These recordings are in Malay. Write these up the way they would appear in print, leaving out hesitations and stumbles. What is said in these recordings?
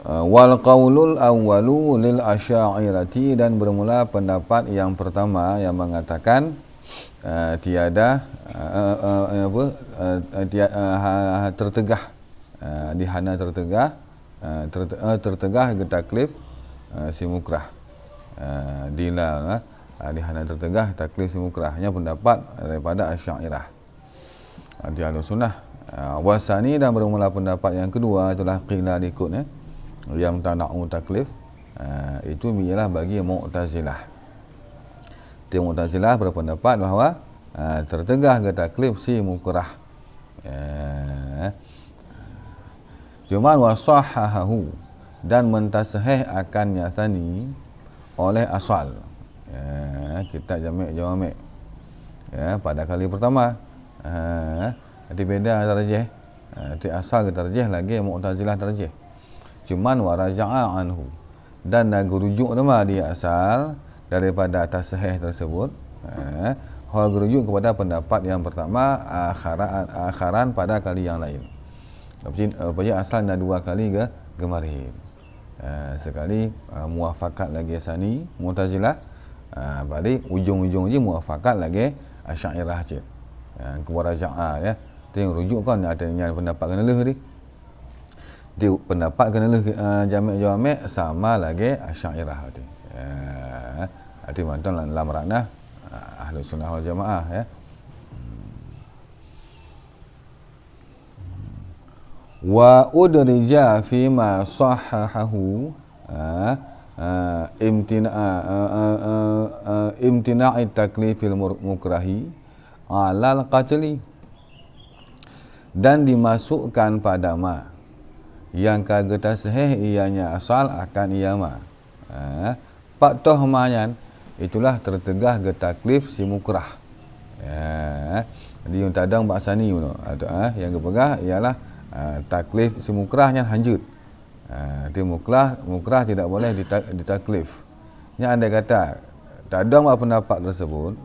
Wal qaulul awwalu lil asy'ariyati, dan bermula pendapat yang pertama yang mengatakan tiada tertegah, dihana tertegah, tertegah ke taklif si mukrah, dihana tertegah taklif si mukrah. Hanya pendapat daripada Asy'ariyah di Ahlussunnah. Wasani, dan bermula pendapat yang kedua itulah qila ikut yang tana'u taklif, itu ialah bagi Mu'tazilah. Di Mu'tazilah berpendapat bahawa tertegah ke taklif si mukrah. Cuman wasahahahu, dan mentasahih akannya tani oleh asal, kitab Jami' Jawami' pada kali pertama. Jadi beda tarjih, di asal ke tarjih lagi Mu'tazilah tarjih. Cuman waraja'a anhu, dan rujuk nama dia asal daripada tasahih tersebut, rujuk kepada pendapat yang pertama akharan pada kali yang lain. Lepas asal nak dua kali ke gemarin. Sekali muafakat lagi sani Mu'tazilah, balik ujung-ujung je muafakat lagi Asy'ariyah cik. Kewaraja'a Itu yang rujuk kan ada yang pendapat kena leh ni. Di pendapat kena leh Jami' Jawami' sama lagi Asy'ariyah tu. Arti mantan dalam ranah Ahlussunnah wal Jamaah Wa udrija fi ma sahahahu imtina'i taklifil mukrahi alal qatli, dan dimasukkan pada ma yang kagak sahih ianya asal akan ia ma. Pak toh mayan itulah tertegah ke taklif si mukrah. Jadi yang tadang baksani yang kepegah ialah taklif si mukrahnya hanjut. Di mukrah tidak boleh ditaklif. Nya andai kata tadang pendapat tersebut,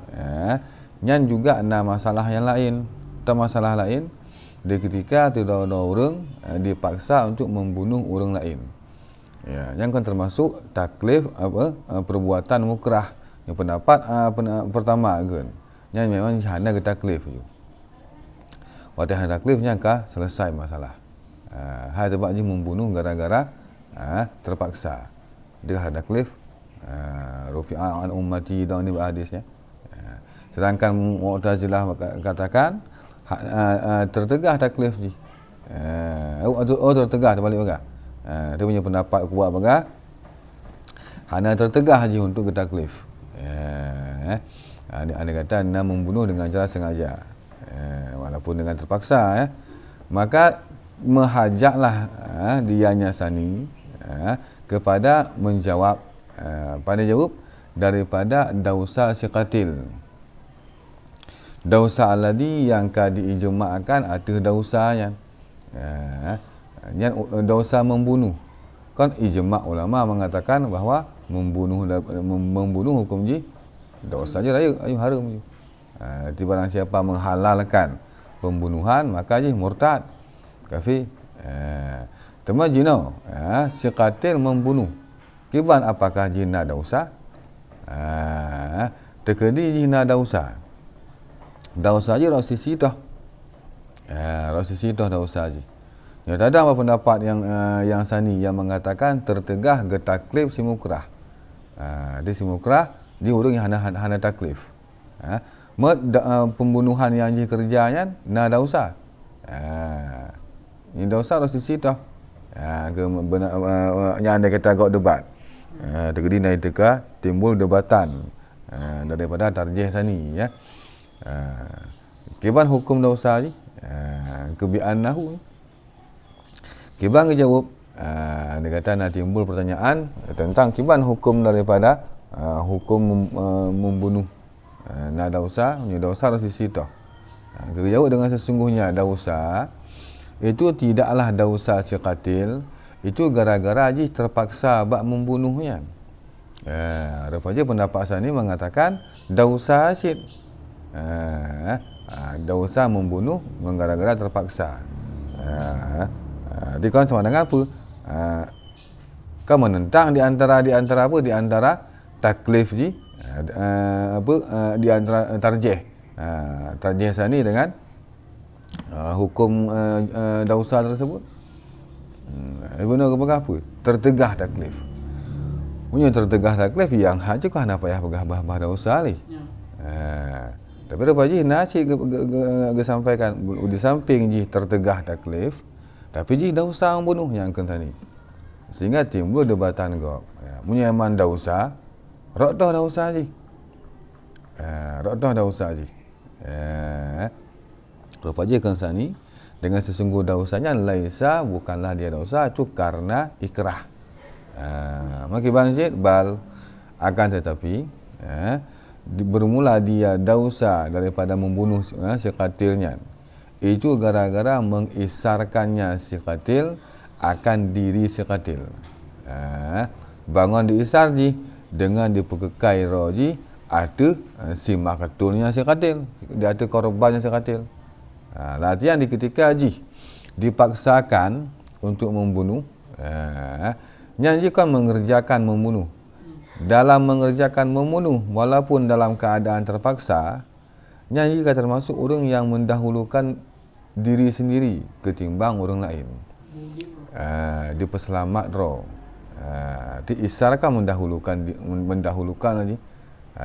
nyan juga ada masalah yang lain. Masalah lain di ketika tidak ada orang dipaksa untuk membunuh orang lain. Yang kan termasuk taklif perbuatan mukrah. Yang pendapat pertama kan. Yang memang hanya ke taklif je. Waktu hanya taklifnya kah selesai masalah. Hal sebab je membunuh gara-gara terpaksa. Dia ada taklif rufi'a an ummati dan ni hadisnya. Sedangkan Mu'tazilah katakan tertegah taklif je. Tertegah terbalik bagah. Dia punya pendapat kuat bagah. Hanya tertegah je untuk ke taklif. Ada kata nak membunuh dengan cara sengaja. Walaupun dengan terpaksa maka menghajaklah dianya sani kepada menjawab pada jawab daripada dausa si qatil. Dausa alladhi yang diijma'kan atas dausanya. Yang dausa membunuh. Kan ijma' ulama mengatakan bahawa membunuh hukum ji dausa je raya ayu haram je. Di barang siapa menghalalkan pembunuhan maka ji murtad, kafir. Tema jino si qatil membunuh. Kiban apakah jina dausa? Terkedi jina dausa. Dausa je rasa sitah. Rasa sitah dausa je. Ya ada apa pendapat yang sani yang mengatakan tertegah ke taklif si mukrah. Dia si mukrah dia orang yang hana taklif. Pembunuhan yang je kerjanya na dausa. Ini dausa rasa sitah. Yang anda kata agak debat. Terjadi naik teka timbul debatan daripada tarjih sani kiban hukum dausa je kebi'annahu kiban jawab dia kata nak timbul pertanyaan tentang kiban hukum daripada hukum membunuh na dausa rasa sitah. Dia jawab dengan sesungguhnya dausa itu tidaklah dausa si qatil, itu gara-gara je terpaksa bak membunuhnya. Rupanya pendapat saya ni mengatakan dausa asyid. Dausa membunuh gara-gara terpaksa. Dia kan sama dengan apa? Kan menentang di antara apa? Di antara taklif ji, di antara tarjih. Tarjih sani dengan hukum dausa tersebut. Benar ke apa? Tertegah taklif. Punya tertegah taklif yang hak je kau nak payah pegah dausa ni. Tapi apa ji nak cik sampaikan di samping ji tertegah taklif, tapi ji dausa bunuh yang kan tadi. Sehingga timbul debatan kau. Punya eman dausa, roktoh dausa ji. Roktoh dausa ji. Rupa je kan sani dengan sesungguh dausanya laisa bukanlah dia dausa itu karena ikrah. Maka bangsit bal akan tetapi bermula dia dausa daripada membunuh si qatilnya itu gara-gara mengisarkannya si qatil akan diri si qatil. Bangun diisar ji dengan diperkekai roji ada si makatulnya si qatil, dia ada korbannya si qatil. Latihan di ketika ji dipaksakan untuk membunuh, nyanyi kan mengerjakan membunuh. Dalam mengerjakan membunuh walaupun dalam keadaan terpaksa, nyanyi kan termasuk orang yang mendahulukan diri sendiri ketimbang orang lain. Diperselamat roh. Diisarkan mendahulukan lagi.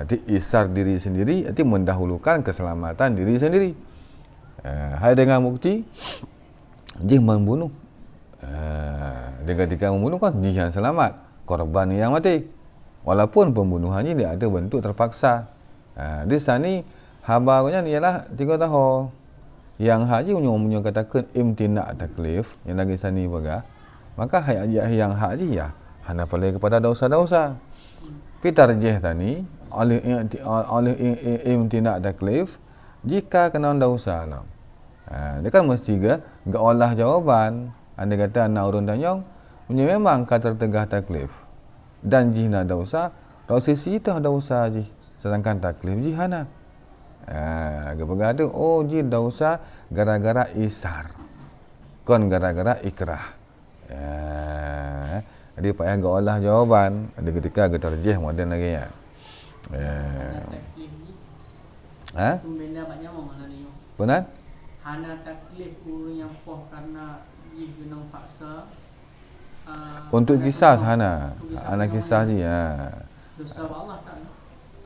Diisar diri sendiri, arti mendahulukan keselamatan diri sendiri. Hai dengan bukti dia membunuh. Ketika membunuh kan dia yang selamat, korban yang mati. Walaupun pembunuhannya dia ada bentuk terpaksa. Di sini habarnya ialah 3 tahun. Yang haji punya katakan imtina' taklif yang lagi sani baga. Maka yang haji ya hanya pelai kepada dosa-dosa. Fitarjih tani oleh imtina' taklif jika kena dosa lah. Dia kan mesti gak olah jawaban. Anda kata nak urun tanyong, punya memang kata tertegah taklif. Dan jihna dosa, sisi itu dosa ji. Sedangkan taklif jihana. Kepada ada, ji dosa gara-gara isar. Kon gara-gara ikrah. Dia payah gak olah jawaban. Ada ketika gak terjih modern lagi ya. Benar? Hana taklif orang yang poh karena digenang paksa untuk kisah hana kisah je dosa Allah tak.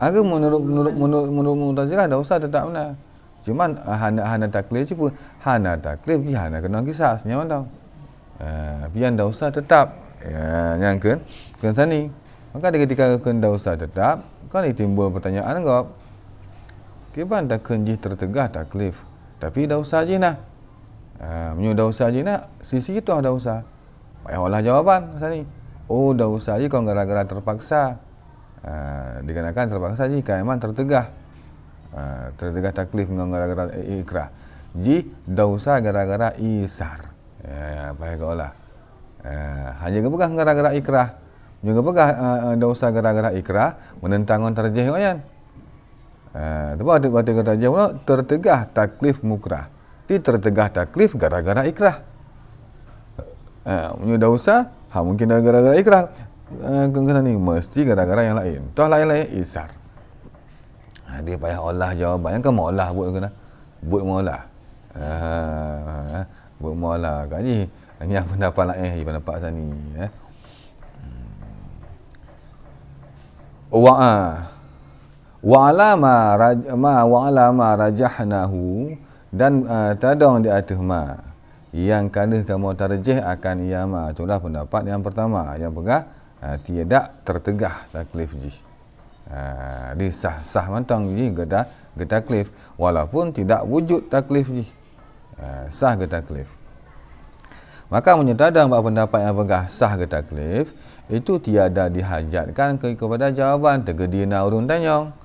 Aku menurut Mu'tazilah dosa tetap benar. Cuman hana taklif je pun hana taklif dia hana kena kisah nyaman tau. Pian dosa tetap yang kan tadi. Maka ketika kena dosa tetap kan timbul pertanyaan kau. Kiban tak kenji tertegah taklif. Tapi dosa je nak. Menyu dosa je nak, sisi itu ada dosa. Payah olah jawaban sini. Dosa je kau gara-gara terpaksa. Dikarenakan terpaksa je kan memang tertegah. Tertegah taklif dengan gara-gara ikrah. Ji dosa gara-gara isar. Payah kau olah. Hanya kepegang gara-gara ikrah. Juga pegah dosa gara-gara ikrah menentang tarjih kan. Tapi ada kata jawab tertegah taklif mukrah. Dia tertegah taklif gara-gara ikrah. Punya dosa, mungkin gara-gara ikrah. Kena ni mesti gara-gara yang lain. Toh lain-lain isar. Dia payah olah jawaban. Yang kan mau olah buat kena. Buat mau olah. Buat mau olah. Kaji yang pendapat lain, pendapat sani. Wa'alama rajahnahu dan tadong di atas ma yang kala kamu tarjih akan ia ma. Itulah pendapat yang pertama yang pegah tiada tertegah taklif ji. Di sah mantang ji geda taklif walaupun tidak wujud taklif ji. Sah ke taklif. Maka menyetadang bahawa pendapat yang pegah sah ke taklif itu tiada dihajatkan kepada jawaban tegedina urun tanyong.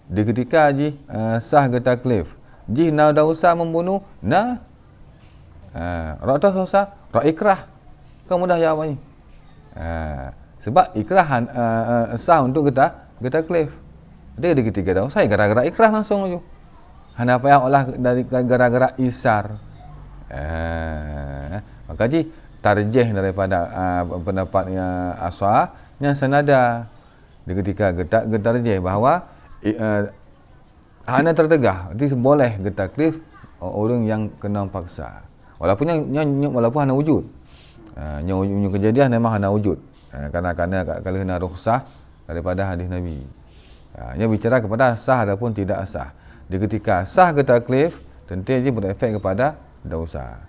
Di ketika ji sah ke taklif ji na dosa membunuh na rok dosa rok ikrah kau mudah jawab ni. Sebab ikrah sah untuk kita taklif. Dia di ketika dosa gara-gara ikrah langsung je. Hana payah olah dari gara-gara isar. Maka ji tarjih daripada pendapat yang asal yang senada di ketika getarjih bahawa hanya tertegah, jadi boleh getaklif orang yang kena paksa. Walaupun walaupun hanya wujud. Yang kejadian memang hanya wujud. Kerana kalau kena rukhsah daripada hadis Nabi. Yang bicara kepada sah ataupun tidak sah. Di ketika sah getaklif, tentu dia berefek kepada dosa.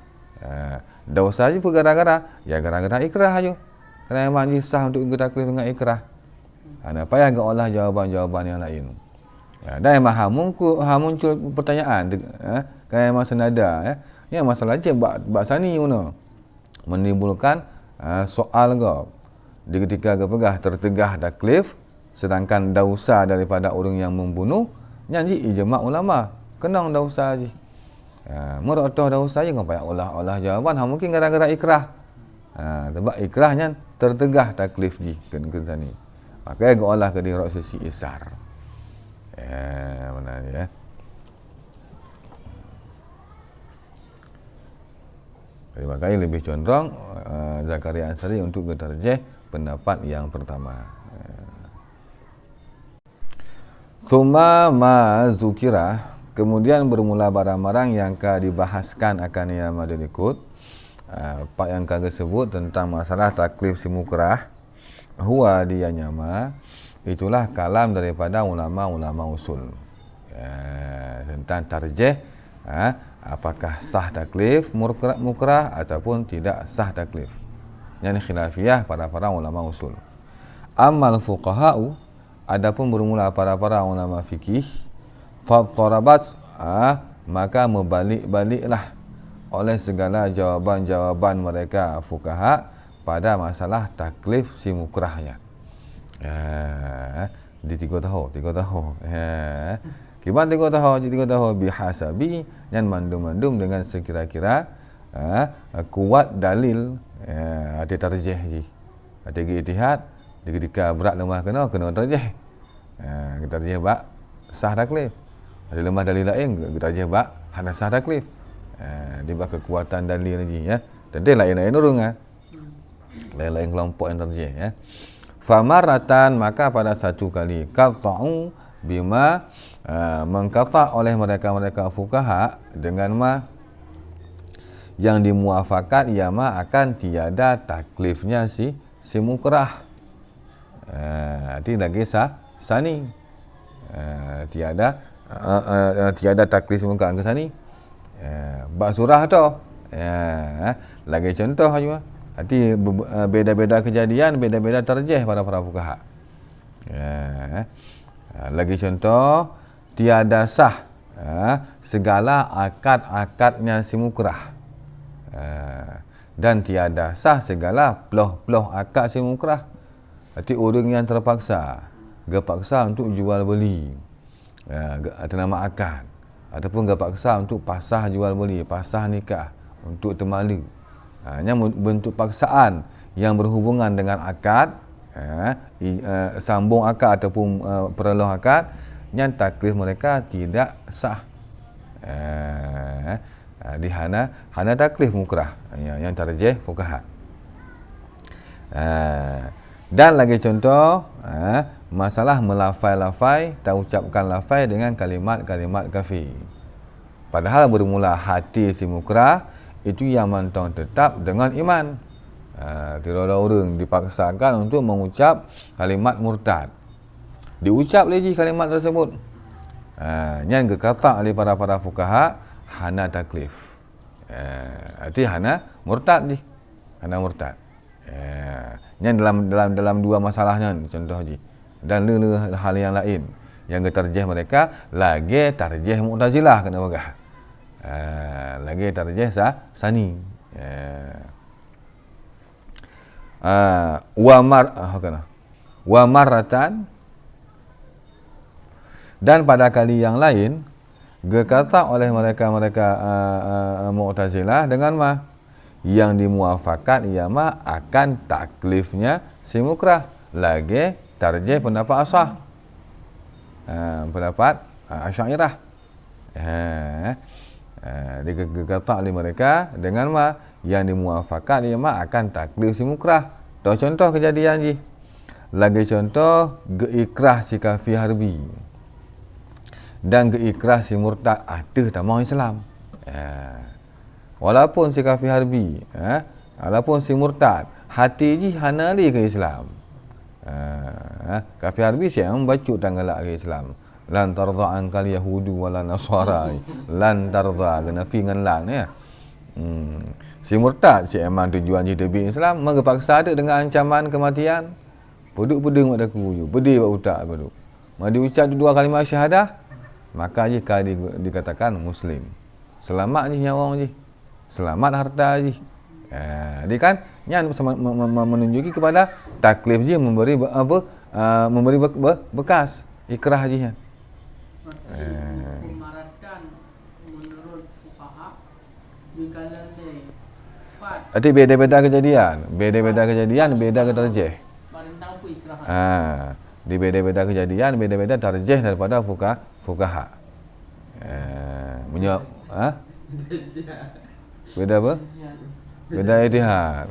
Dosa je gara-gara ikrah aja. Kerana memang dia sah untuk getaklif dengan ikrah. Nak payah agak olah jawapan-jawapan yang lain. Dan memang muncul pertanyaan kerana memang senada yang masalah je bahasa ni mana menimbulkan soal kau di ketika kepegah tertegah taklif sedangkan dosa daripada orang yang membunuh nyanyi ijma' ulama kenang dosa je. Merotah dosa je kau payah olah jawapan mungkin gara-gara ikrah. Sebab ikrahnya tertegah taklif je ke sini. Maka kau olah ke di sisi isar. Mana ya? Makanya lebih condong Zakaria Ansari untuk getarjih pendapat yang pertama. Thumma ma zukira, kemudian bermula barang-barang yang dibahaskan akan yang ada ikut. Pak yang sebut tentang masalah taklif si mukrah, huwa dia nyama, itulah kalam daripada ulama-ulama usul. Tentang tarjih, apakah sah taklif mukrah ataupun tidak sah taklif. Yang khilafiyah para ulama usul. Amal fuqaha'u, adapun bermula para ulama fikih, fattarabat, maka membalik-baliklah oleh segala jawaban-jawaban mereka fuqaha pada masalah taklif si mukrahnya. Di 3 tahun. Kiban 3 tahun bihasabi dan mandum-mandum dengan sekira-kira kuat dalil ada tarjih je. Ada ijtihad di ketika berat lemah kena tarjih. Kita tarjih bab sah taklif. Ada lemah dalil lain kita tarjih bab hana sah taklif. Dia bab kekuatan dalil lagi ya. Tentu lain-lain orang lain-lain kelompok yang tarjih ya. Famaratan, maka pada satu kali qata'u bima mengkata oleh mereka fuqaha dengan yang dimuafakat iama akan tiada taklifnya si mukrah. Ini lagi sani. Tiada taklif si mukrah ke sani. Bab surah tu. Lagi contoh aja. Nanti beda-beda kejadian, beda-beda tarjih para fuqaha. Lagi contoh, tiada sah segala akad-akadnya si mukrah. Dan tiada sah segala peloh-peloh akad si mukrah. Berarti orang yang terpaksa untuk jual beli atas nama akad, ataupun terpaksa untuk pasah jual beli, pasah nikah, untuk temali. Yang bentuk paksaan yang berhubungan dengan akad, sambung akad ataupun pereloh akad, yang taklif mereka tidak sah. Di hana taklif mukrah yang tarjih fuqaha. Dan lagi contoh masalah melafai-lafai, tak ucapkan lafai dengan kalimat-kalimat kafir. Padahal bermula hati si mukrah itu yang mantong tetap dengan iman. Tidak ada orang dipaksakan untuk mengucap kalimat murtad. Diucap lagi kalimat tersebut. Yang kata oleh para fuqaha hana taklif. Arti hana murtad ni. Hana murtad. Yang dalam dua masalahnya contoh haji. Dan hal yang lain yang terjeh mereka lagi tarjih Mu'tazilah kena bagah. Lagi tarjih sani. Wa marratan, dan pada kali yang lain berkata oleh mereka Mu'tazilah dengan yang dimuafakat ia akan taklifnya si mukrah, lagi tarjih pendapat asah, pendapat Asy'ariyah. Dikata oleh mereka dengan yang dimuafakat ia akan taklif si mukrah. Contoh kejadian je. Lagi contoh geikrah si kafir harbi dan geikrah si murtad ada tak mau Islam. Walaupun si kafir harbi, walaupun si murtad, hati je hana li ke Islam. Kafir harbi siapa membaca tanggalak ke Islam. Lan tardha ankal yahudu wala nasara. Lan tardha kena fi dengan lan ya. Si murtad si emang tujuan je tebi Islam, maka paksa ada dengan ancaman kematian. Peduk pedeng mak daku, pedih mak utak peduk. Mak diucap 2 kalimah syahadah, maka je dikatakan muslim. Selamat je nyawa je. Selamat harta je. Dia kan yang menunjuki kepada taklif je memberi memberi bekas ikrah je. Pemarakan menurut fuqaha di kalangan fat Arti beda-beda kejadian, beda tarjih. tentang apa ikrah. Di beda-beda kejadian, beda-beda tarjih daripada fuqaha. Beda apa? Beda ijtihad.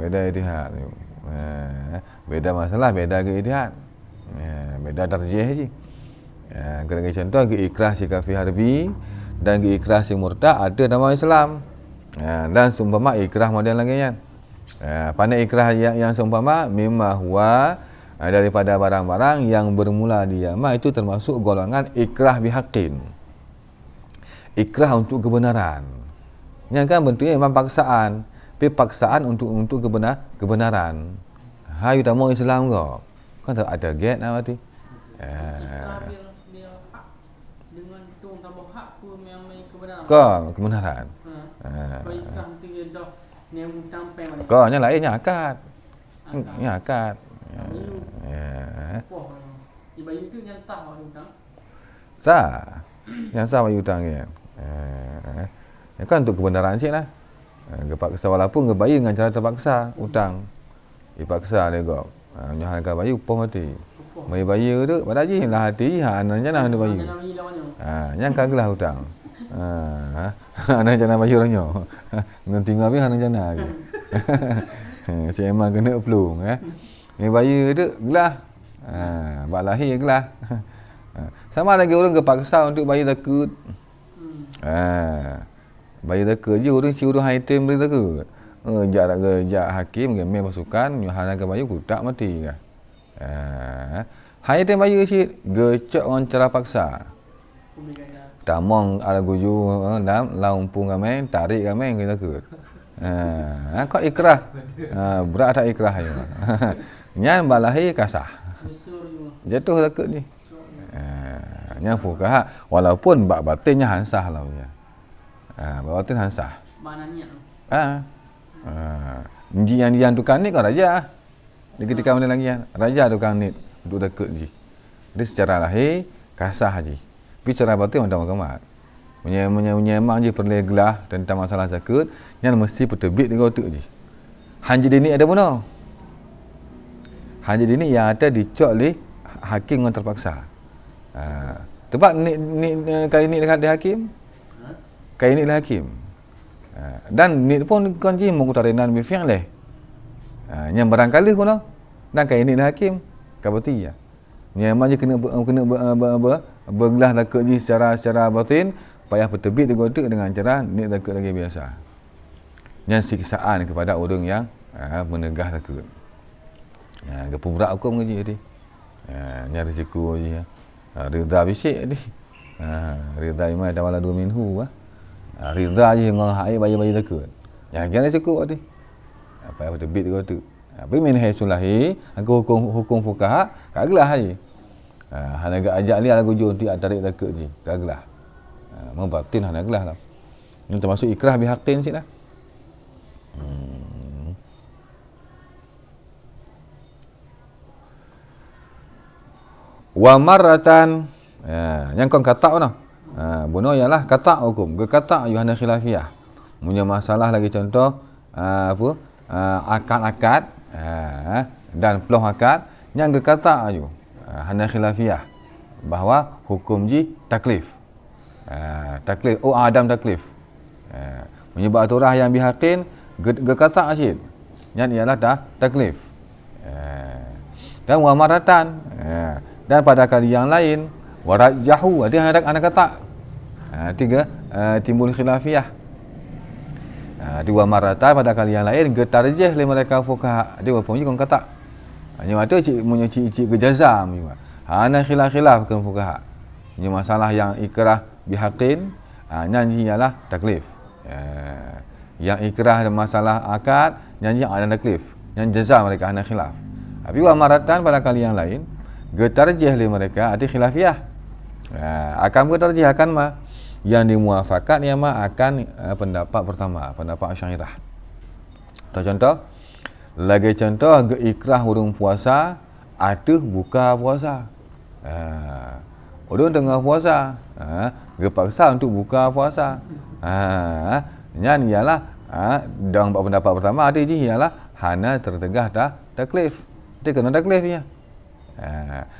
Beda ijtihad. Beda masalah, beda ke ijtihad. Beda tarjih je. Kena contoh ikrah si kafir harbi dan ikrah si murtad ada nama Islam. Dan seumpama ikrah model lagi kan. Pandai ikrah yang seumpama mimma huwa daripada barang-barang yang bermula di Yaman itu termasuk golongan ikrah bihaqin. Ikrah untuk kebenaran. Yang kan bentuknya memang paksaan. Tapi paksaan untuk kebenaran. Hai tak mau Islam kau. Kan tak ada get apa tu. Dia hak dengan tu tambah hak pun yang kebenaran. Kau kebenaran. Baik kan tinggal dah ni hutang pen mana. Kau yang lainnya akad. Akad. Wah. Di bayi tu yang tak hutang. Sah. Yang sah bagi hutang ni. Kan untuk kebenaran cik lah. Kepaksa walaupun kebayi dengan cara terpaksa hutang. Dipaksa dia kau. Nyahankan bayi upah mati. Bayi bayi tu pada je lah hati anak jangan ada bayi. Yang kaglah hutang. Anak jangan bayi orangnya. Dengan tinggal habis anak jangan lagi. Si emang kena pelung Ni bayi tu gelah. Bak lahir gelah. Sama lagi orang kepaksa untuk bayi takut. Bayi takut je orang si orang item beri takut. Jak hakim gemeh pasukan nyuhana ke bayi kutak mati kan. Hai item bayi si gecok orang cara paksa. Tamong ala guju dalam laumpung kami tarik kami kita takut. Kau ikrah. Berat tak ikrah ya. Nyan balahi kasah. Jatuh takut ni. Yang fuqaha walaupun bab batinnya hansah lah dia. Bab batin hansah. Mana niat? Yang tukang ni kau raja. Di ketika mana lagi raja tukang ni untuk takut je. Jadi secara lahir kasah je. Tapi secara batin macam kamat. Menyemang je perlegelah tentang masalah zakut yang mesti pertebit dengan otak je. Hanji dini ada mana? Hanji dini yang ada dicok oleh hakim yang terpaksa. Tempat kali ni dekat di hakim. Kali ni lah hakim. Dan ni pun kunci mengutarakan bifi'l leh. Yang barangkali pun dan kali ni lah hakim kabati ya. Memang je kena bergelah takut je secara batin payah bertebit dengan cara ni takut lagi biasa. Yang siksaan kepada orang yang menegah takut. Kepuberak hukum ke je tadi. Yang risiko je. Ridha bisik tadi. Ridha imam tawala 2 minhu. Ridha je dengan haid bayi-bayi takut. Yang kena risiko tadi. Payah bertebit dengan tu. Tapi min haisulahi aku hukum fuqaha kaglah je. Hana gak ajak li ala gujur tu tarik takut je. Kaglah. Membatin hana gelah lah. Ini termasuk ikrah bihaqin siklah. Wa marratan yang kau kata noh. Bunuh ialah kata hukum. Ke kata yuhana khilafiyah. Punya masalah lagi contoh akad-akad dan peluh akad yang berkata ayu hana khilafiyah bahawa hukum ji taklif. Taklif adam taklif. Menyebab aturah yang bihaqin Gekata asyid. Yang ialah taklif. Dan wa maratan. Dan pada kali yang lain warajahu, ada anak kata. Tiga, timbul khilafiyah. Dua maratan pada kali yang lain getarjih oleh mereka fuqaha. Dia berfungsi kon kata. Hanya ada cik gejazam juga. Ana khilaf kan fuqaha. Ini masalah yang ikrah bihaqin, nyanyi ialah taklif. Yang ikrah dan masalah akad, nyanyi ada taklif. Yang jazam mereka ana khilaf. Tapi wa maratan pada kali yang lain getarjih oleh mereka ada khilafiyah. Akan getarjih akan yang dimuafakat yang akan pendapat pertama, pendapat Asy'ariyah. Contoh, lagi contoh ikrah urung puasa atau buka puasa. Urung tengah puasa, gepaksa untuk buka puasa. Yang ialah dalam pendapat pertama ada je ialah hana tertegah taklif. Dia kena taklifnya.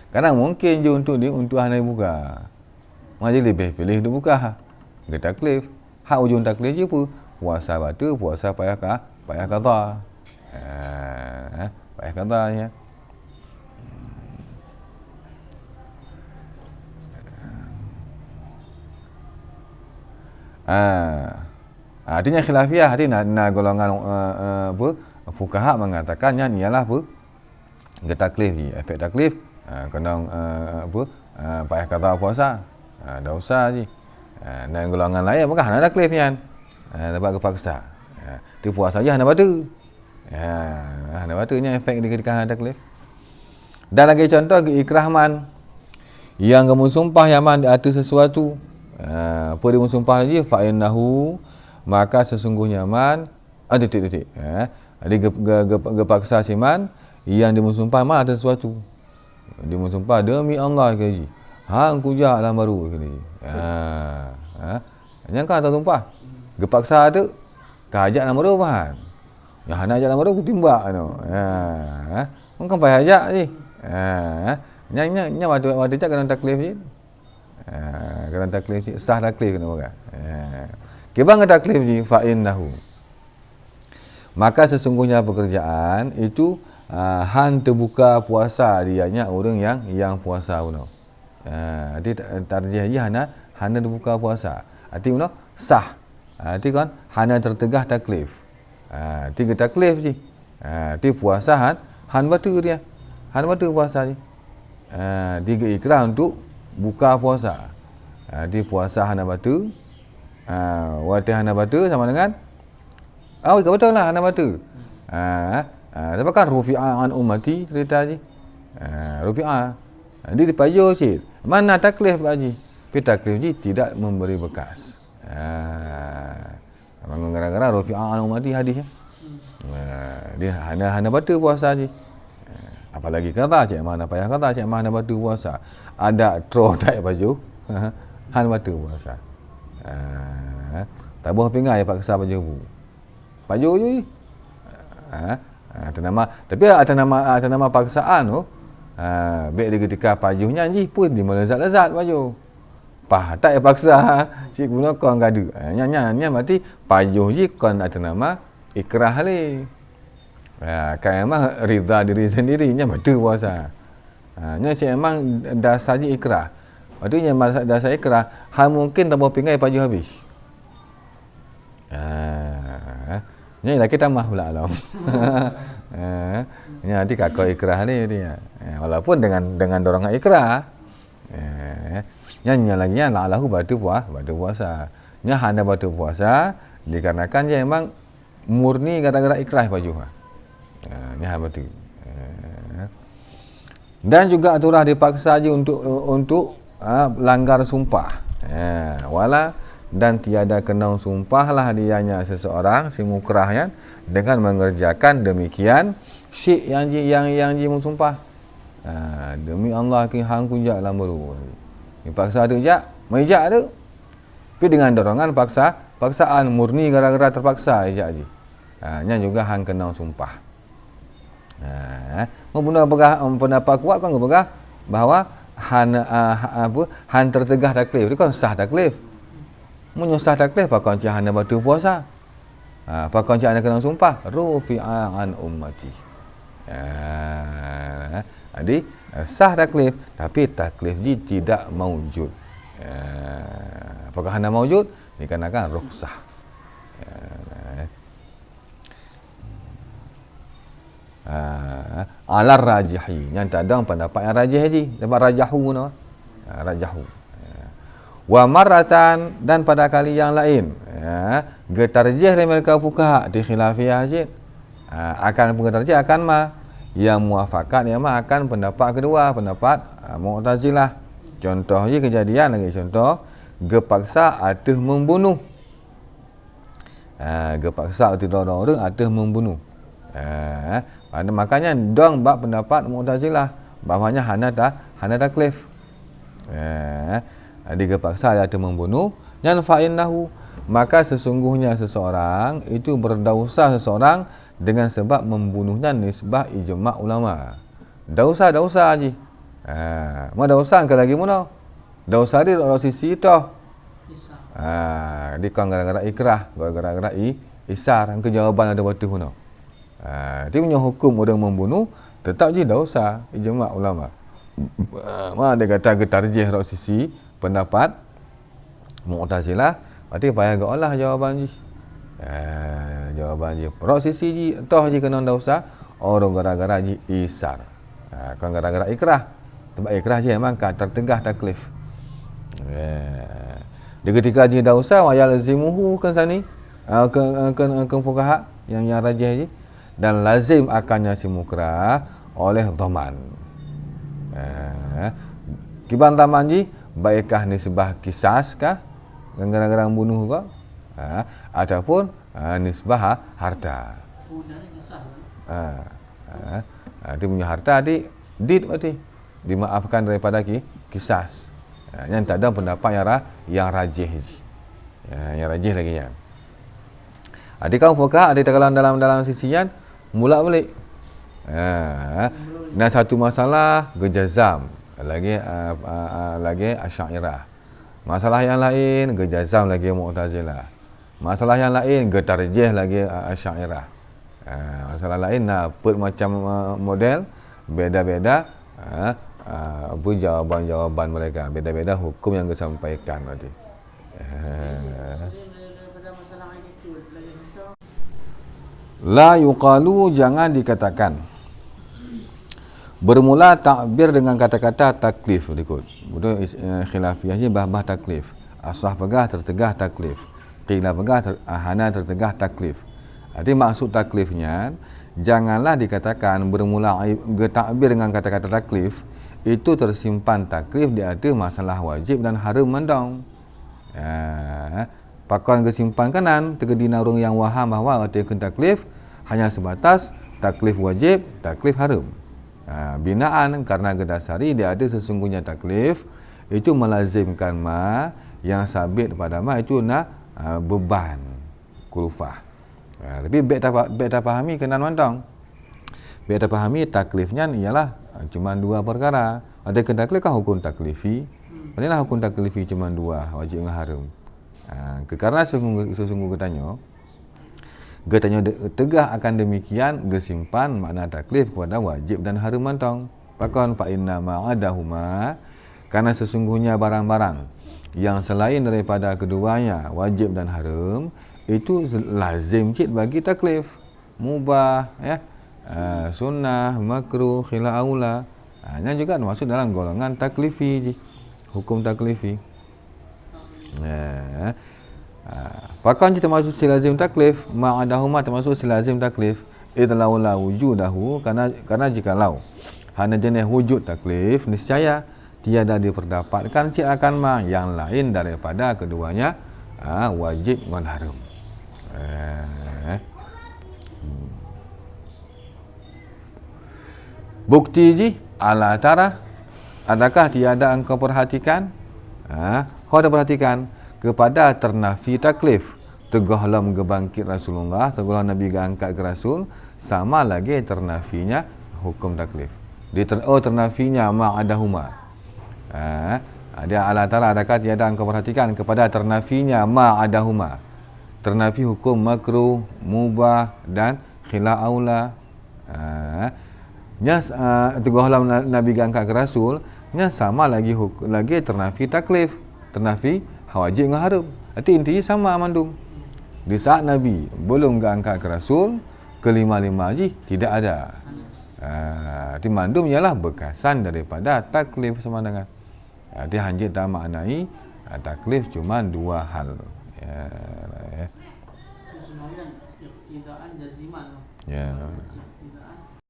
Karena mungkin je untuk hana buka. Maka lebih pilih untuk buka. Dia taklif. Hak ujung taklif je pun puasa batu, puasa payah qada. Payah qada ya. Artinya khilafiyah, artinya golongan fuqaha mengatakan yang ialah taklif je, efek taklif kena payah qada puasa. Dosa je. Dan golongan lain bukan hana taklif kan. Dapat kepaksa. Dia puasa je hana batu. Hana batunya efek ketika hana taklif. Dan lagi contoh ikrah man yang kamu sumpah yaman di atas sesuatu. Apa dia sumpah lagi fa innahu, maka sesungguhnya man titik. Dia gepaksa si man yang dia sumpah man atas sesuatu. Dia sumpah demi Allah kaji. Hang kujak lah baru kini. Yang kan tak tumpah. Gepaksa ada kajak nama dia faham. Yang hana ajak nama dia kutimbak tu. Mungkin payah ajak je. Nya wada jak kena taklif je. Kena taklif je, sah taklif kena bukan. Kebang taklif je fa innahu. Maka sesungguhnya pekerjaan itu han terbuka puasa dianya orang yang puasa puno. Dia tarjih je hana dibuka puasa. Arti mana? Sah. Arti kan hana tertegah taklif. Tiga taklif je. Dia puasa han batu dia. Han batu puasa je. Tiga ikrah untuk buka puasa. Dia puasa hana batu. Wati hana batu sama dengan betul lah hana batu. Tapi kan rufi'ah an ummati cerita je. Rufi'ah. Dia dipayo sikit. Mana taklif Pak Haji? Tapi taklif je tidak memberi bekas. Gara-gara rufi'ah an ummati hadis ya. Dia hana batu puasa je. Apalagi kata cik mana payah kata cik mana batu puasa. Ada tro tak baju. Han batu puasa. Tak buah pinggai paksa baju bu. Baju je. Tapi ada nama paksaan tu. Baik dia ketika pajuhnya je pun dia melezat-lezat baju. Tak paksa. Cik guna kau gaduh. Nya berarti pajuh je kau ada nama ikrah ni. Kan memang rida diri sendiri nya betul puasa. Nya cik memang dasar je ikrah. Maksudnya dasar ikrah mungkin tak mau pinggai pajuh habis. Nya lah kita mah pula alam. Nanti kakak ikrah ni dia. Walaupun dengan dorongan ikrah. Nya lagi lahu batu puasa. Nya hana batu puasa dikarenakan dia memang murni gara-gara ikrah baju. Nya batu. Dan juga itulah dipaksa je untuk langgar sumpah. Dan tiada kena sumpahlah dianya seseorang si mukrah ya, dengan mengerjakan demikian syik yang ji sumpah. Demi Allah ki hang kunjak lambaru. Dipaksa ada jak, majak ada. Tapi dengan dorongan paksaan murni gara-gara terpaksa jak ji. Nya juga hang kena sumpah. Pendapat kuat kan gepegah bahawa han tertegah taklif. Dia kan sah taklif. Menyusah taklif apa kau hana batu puasa. Pakon cik anda kena sumpah, rufi'a an ummati. Jadi sah taklif, tapi taklif ni tidak maujud. Apakah anda maujud? Dikarenakan rukhsah. Alar rajihi, yang tak ada pendapat yang rajih haji, dapat rajahu no. Rajahu. Wa maratan, dan pada kali yang lain, getarjih dari mereka fuqaha di khilafiyah haji, akan getarjih akan yang muafakat yang akan pendapat kedua, pendapat Mu'tazilah. Contoh je kejadian lagi, contoh gepaksa atau membunuh. Gepaksa atau orang atau membunuh. Makanya dong bab pendapat Mu'tazilah bahawanya hana taklif. Digepaksa atau membunuh, yang fa'innahu, maka sesungguhnya seseorang itu berdosa seseorang dengan sebab membunuhnya nisbah ijma' ulama. Dosa haji. Dosa ke lagi mana? Dosa dia dari sisi itu. Dia kan gara-gara ikrah, gara-gara isar, ke jawaban ada waktu mana. Dia punya hukum orang membunuh tetap je dosa ijma' ulama. Dia kata getarjih dari sisi pendapat Mu'tazilah, berarti payah agak Allah jawaban je. Jawaban je. Dari sisi je toh je kena dosa orang gara-gara je isar. Kan gara-gara ikrah. Sebab ikrah je memang tertegah taklif. Di ketika dia dosa wa yalzimuhu kan sani kan fuqaha yang rajih je, dan lazim akannya si mukrah oleh dhaman. Kiban dhaman je baikkah nisbah kisas kah gara-gara bunuh kah, ataupun nisbah harta. Dia punya harta did berarti dimaafkan daripada kisas. Yang tak ada pendapat yang rajih. Yang rajih lagi ya. Adik kaum fuqaha ada dalam sisian mula balik. Dan satu masalah gejazam, lagi Asy'ariyah. Masalah yang lain gejazam lagi Mu'tazilah. Masalah yang lain getarjih lagi Asy'ariyah. Masalah lain macam model beda-beda jawaban mereka, beda-beda hukum yang disampaikan tadi. La yuqalu, jangan dikatakan. Bermula takbir dengan kata-kata taklif berikut. Budak khilafiyahnya bah taklif. Asah pegah tertegah taklif. Qila pegah hana tertegah taklif. Jadi maksud taklifnya, janganlah dikatakan bermula takbir dengan kata-kata taklif itu tersimpan taklif di ada masalah wajib dan haram mandang. Pakon kesimpan kanan terkedina orang yang waham bahawa artikan taklif hanya sebatas taklif wajib, taklif haram. Binaan karena gedasari dia ada sesungguhnya taklif itu melazimkan yang sabit pada itu beban kulufah. Tapi baik tak fahami kena mandang. Baik tak fahami taklifnya ialah cuma dua perkara. Ada taklif kan hukum taklifi. Padahal hukum taklifi cuma dua, wajib dengan haram. Kerana sesungguh getanya tegah akan demikian gesimpan makna taklif kepada wajib dan haram mantong. Pakon fa inna ma'adahuma, karena sesungguhnya barang-barang yang selain daripada keduanya wajib dan haram itu lazim cik bagi taklif. Mubah ya. Sunnah, makruh, khilaf aula. Yang juga masuk dalam golongan taklifi, hukum taklifi. Pakon kita masuk silazim taklif, ma'adahuma termasuk silazim taklif. Idlaula wujudahu, karena jikalau hanya jenis wujud taklif, niscaya tiada diperdapatkan cik akan yang lain daripada keduanya wajib dan haram. Bukti ji ala tara, adakah tiada engkau perhatikan? Kau ada perhatikan kepada ternafi taklif, tegahlah mengebangkit Rasulullah, tegahlah Nabi angkat ke Rasul, sama lagi ternafinya hukum taklif. Ternafinya ma'adahuma. Dia ala tara, adakah tiada engkau perhatikan kepada ternafinya ma'adahuma, ternafi hukum makruh, mubah dan khilaf aula. Nya teguh halam Nabi angkat ke Rasul, nya sama lagi lagi ternafi taklif, ternafi wajib dengan haram. Arti intinya sama mandum. Di saat Nabi belum angkat ke Rasul, kelima-lima haji tidak ada. Arti mandum ialah bekasan daripada taklif sama dengan. Arti hanjit tak maknai taklif cuma dua hal. Sebenarnya iktidaan jaziman. Ya. Iktidaan